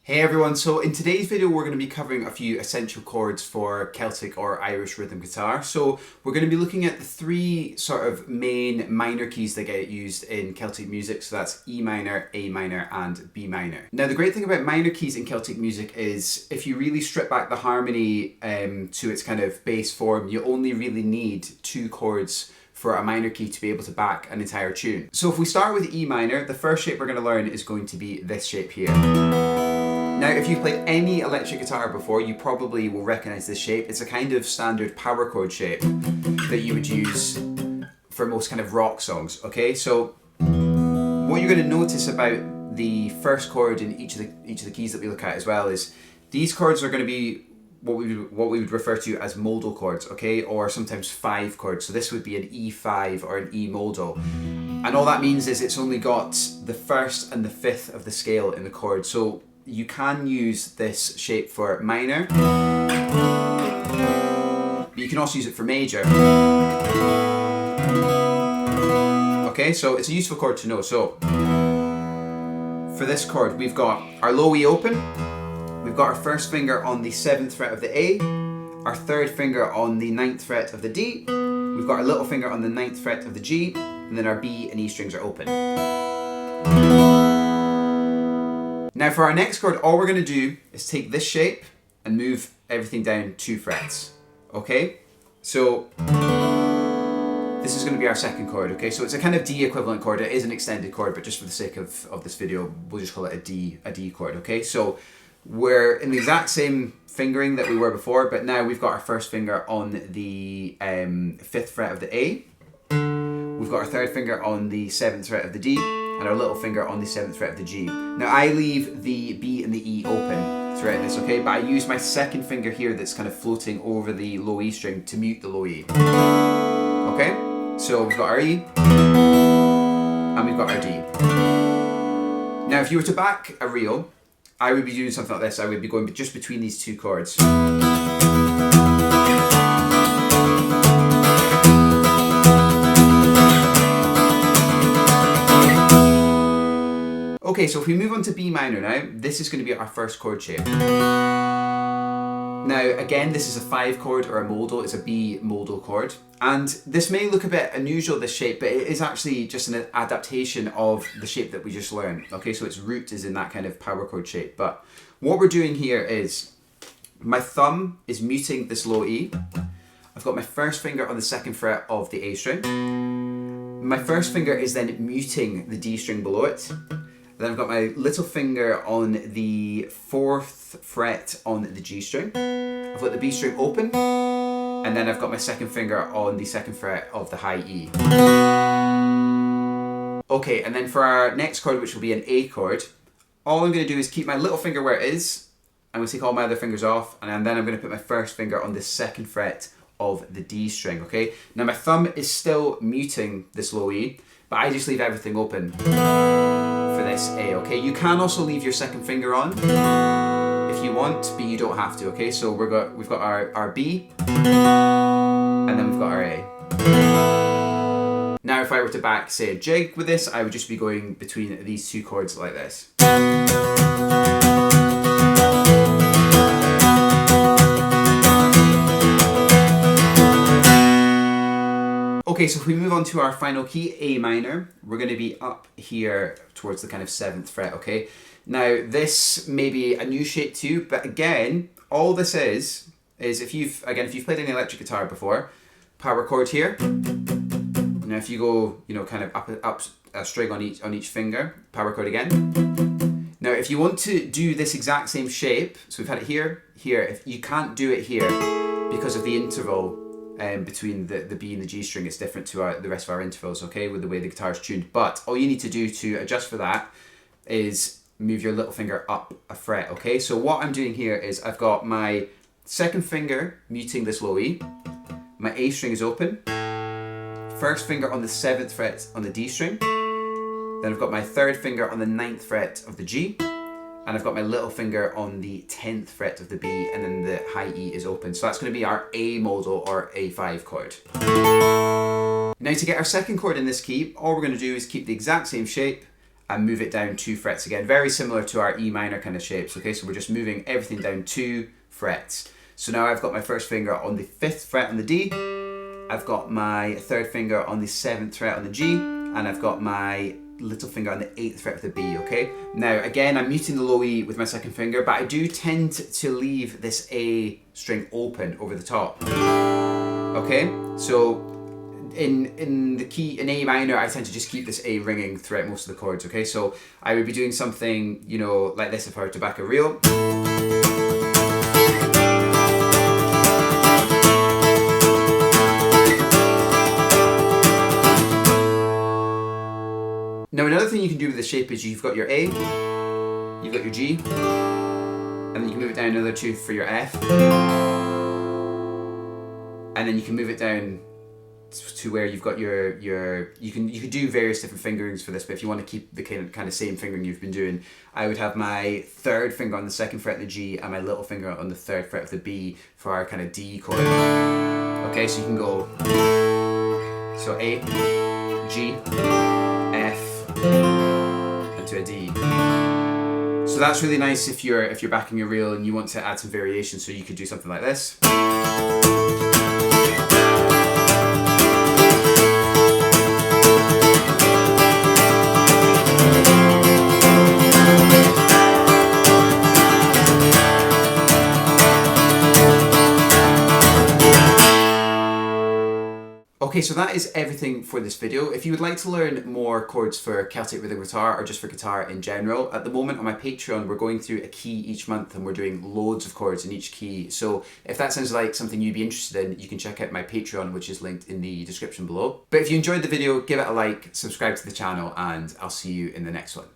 Hey everyone, so in today's video we're going to be covering a few essential chords for Celtic or Irish rhythm guitar. So we're going to be looking at the three sort of main minor keys that get used in Celtic music. So that's E minor, A minor and B minor. Now the great thing about minor keys in Celtic music is if you really strip back the harmony to its kind of base form, you only really need two chords for a minor key to be able to back an entire tune. So if we start with E minor, the first shape we're going to learn is going to be this shape here. Now, if you've played any electric guitar before, you probably will recognize this shape. It's a kind of standard power chord shape that you would use for most kind of rock songs, okay? So what you're going to notice about the first chord in each of the keys that we look at as well is these chords are going to be what we would refer to as modal chords, okay? Or sometimes five chords. So this would be an E5 or an E modal. And all that means is it's only got the first and the fifth of the scale in the chord. So you can use this shape for minor, but you can also use it for major. Okay, so it's a useful chord to know. So for this chord, we've got our low E open, we've got our first finger on the 7th fret of the A, our third finger on the 9th fret of the D, we've got our little finger on the 9th fret of the G, and then our B and E strings are open. Now for our next chord, all we're going to do is take this shape and move everything down 2 frets, okay? So this is going to be our second chord, okay? So it's a kind of D equivalent chord. It is an extended chord, but just for the sake of this video, we'll just call it a D chord, okay? So we're in the exact same fingering that we were before, but now we've got our first finger on the 5th fret of the A. We've got our third finger on the 7th fret of the D, and our little finger on the 7th fret of the G. Now I leave the B and the E open throughout this, okay? But I use my second finger here that's kind of floating over the low E string to mute the low E. Okay? So we've got our E, and we've got our D. Now if you were to back a reel, I would be doing something like this. I would be going just between these two chords. Okay, so if we move on to B minor now, this is going to be our first chord shape. Now, again, this is a 5 chord or a modal. It's a B modal chord. And this may look a bit unusual, this shape, but it is actually just an adaptation of the shape that we just learned. Okay, so its root is in that kind of power chord shape. But what we're doing here is my thumb is muting this low E. I've got my first finger on the 2nd fret of the A string. My first finger is then muting the D string below it. Then I've got my little finger on the 4th fret on the G string. I've got the B string open, and then I've got my second finger on the 2nd fret of the high E. Okay, and then for our next chord, which will be an A chord, all I'm going to do is keep my little finger where it is. I'm going to take all my other fingers off, and then I'm going to put my first finger on the 2nd fret of the D string, okay? Now my thumb is still muting this low E, but I just leave everything open for this A, okay? You can also leave your second finger on if you want, but you don't have to, okay? So we've got our B, and then we've got our A. Now if I were to back, say, a jig with this, I would just be going between these two chords like this. Okay, so if we move on to our final key, A minor, we're going to be up here towards the kind of 7th fret, okay? Now, this may be a new shape to you, but again, all this is if you've played any electric guitar before, power chord here. Now, if you go, kind of up a string on each finger, power chord again. Now, if you want to do this exact same shape, so we've had it here, if you can't do it here because of the interval between the B and the G string. It's different to the rest of our intervals, okay, with the way the guitar is tuned. But all you need to do to adjust for that is move your little finger up a fret, okay? So what I'm doing here is I've got my second finger muting this low E, my A string is open, first finger on the 7th fret on the D string, then I've got my third finger on the 9th fret of the G, and I've got my little finger on the 10th fret of the B, and then the high E is open. So that's going to be our A modal or A5 chord. Now to get our second chord in this key, all we're going to do is keep the exact same shape, and move it down 2 frets again. Very similar to our E minor kind of shapes, okay? So we're just moving everything down 2 frets. So now I've got my first finger on the 5th fret on the D, I've got my 3rd finger on the 7th fret on the G, and I've got my little finger on the 8th fret of the B, okay? Now, again, I'm muting the low E with my 2nd finger, but I do tend to leave this A string open over the top, okay? So in the key, in A minor, I tend to just keep this A ringing throughout most of the chords, okay? So I would be doing something, you know, like this if I were to back a reel. Now another thing you can do with the shape is you've got your A, you've got your G, and then you can move it down another 2 for your F, and then you can move it down to where you've got your you can do various different fingerings for this, but if you want to keep the kind of same fingering you've been doing, I would have my 3rd finger on the 2nd fret of the G and my little finger on the 3rd fret of the B for our kind of D chord. Okay, so you can go, so A, G, F, and to a D. So that's really nice if you're backing a reel and you want to add some variation, so you could do something like this. Okay, so that is everything for this video. If you would like to learn more chords for Celtic rhythm guitar or just for guitar in general, at the moment on my Patreon we're going through a key each month and we're doing loads of chords in each key. So if that sounds like something you'd be interested in, you can check out my Patreon, which is linked in the description below. But if you enjoyed the video, give it a like, subscribe to the channel, and I'll see you in the next one.